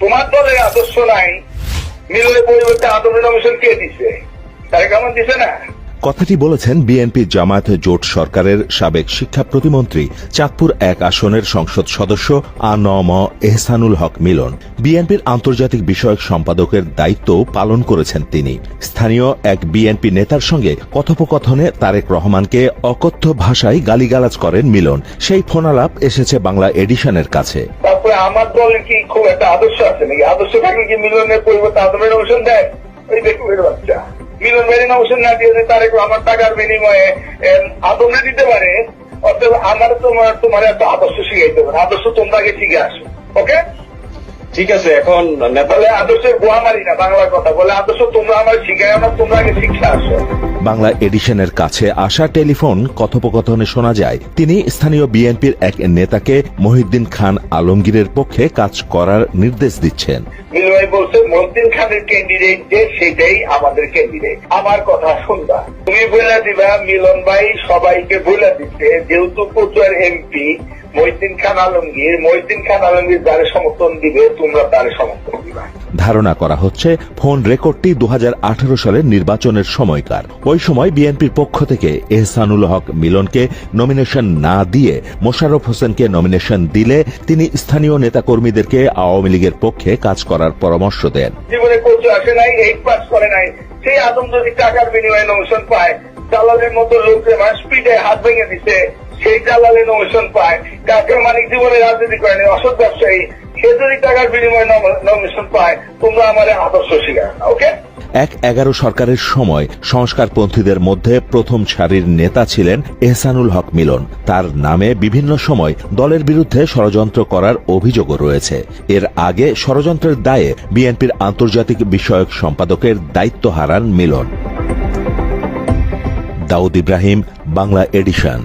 তোমার দলের আদর্শ নাই, মিলনের পরিবর্তে আদমের নমিনেশন কে দিছে? তারেক রহমান দিছে না? কথাটি বলেছেন বিএনপি জামায়াত জোট সরকারের সাবেক শিক্ষা প্রতিমন্ত্রী, চাঁদপুর 1 আসনের সংসদ সদস্য আ.ন.ম এহসানুল হক মিলন। বিএনপির আন্তর্জাতিক বিষয়ক সম্পাদকের দায়িত্ব পালন করেছেন তিনি। স্থানীয় এক বিএনপি নেতার সঙ্গে কথোপকথনে তারেক রহমানকে অকথ্য ভাষায় গালিগালাজ করেন মিলন। সেই ফোনালাপ এসেছে বাংলা এডিশনের কাছে। তারপরে আমার দলের কি খুব একটা আদর্শ আছে নাকি? আদর্শ থাকলে কি মিলনের পরিবর্তে আদমের নমিনেশন দেয়? ওই বেকুবের বাচ্চা। মিলন ভাইয়ের নমিনেশন না দিয়ে তারেক রহমান টাকার বিনিময়ে আদমে দিতে পারে, অর্থাৎ আমার তোমার এত আদর্শ শিখাইতে পারে। আদর্শ তোমরা আগে শিখে আসো। ওকে, ঠিক আছে। এখন বলে আদর্শের গোয়া মারি না, বাংলার কথা বলে আদর্শ তোমরা আমার শিখাই না, তোমরা আগে শিখে আসো। বাংলা এডিশনের কাছে আসা টেলিফোন কথোপকথনে শোনা যায় তিনি স্থানীয় বিএনপির এক নেতাকে মহিউদ্দিন খান আলমগীরের পক্ষে কাজ করার নির্দেশ দিচ্ছেন। মিলন ভাই বলছে মহিউদ্দিন খানের ক্যান্ডিডেট যে সেটাই আমাদের ক্যান্ডিডেট। আমার কথা শুনবা, তুমি বলে দিবা মিলন ভাই সবাইকে বলে দিচ্ছে, যেহেতু প্রচার এমপি মহিউদ্দিন খান আলমগীর যারে সমর্থন দিবে তোমরা তারে সমর্থন দিবা। ধারণা করা হচ্ছে ফোন রেকর্ডটি 2018 সালের নির্বাচনের সময়কার। ওই সময় বিএনপির পক্ষ থেকে এহসানুল হক মিলনকে নমিনেশন না দিয়ে মোশাররফ হোসেনকে নমিনেশন দিলে তিনি স্থানীয় নেতাকর্মীদেরকে আওয়ামী লীগের পক্ষে কাজ করার পরামর্শ দেন। জীবনে কোচ আসে নাই, 8 পাস করে নাই, সেই আদম যদি টাকার বিনিময়ে নমিনেশন পায়, দালালের মতো লোককে স্পিডে হাত ভেঙে দিচ্ছে, সেই দালালে নমিনেশন পায়। কাকের মানিক জীবনে রাজনীতি করেনি, অসৎ ব্যবসায়ী, সে যদি টাকার বিনিময়ে নমিনেশন পায়, তোমরা আমার আদর্শ শিখায় না। ওকে, 1-11 সরকারের সময় সংস্কারপন্থীদের মধ্যে প্রথম সারির নেতা ছিলেন এহসানুল হক মিলন। তার নামে বিভিন্ন সময় দলের বিরুদ্ধে ষড়যন্ত্র করার অভিযোগও রয়েছে। এর আগে ষড়যন্ত্রের দায়ে বিএনপির আন্তর্জাতিক বিষয়ক সম্পাদকের দায়িত্ব হারান মিলন। দাউদ ইব্রাহিম, বাংলা এডিশন।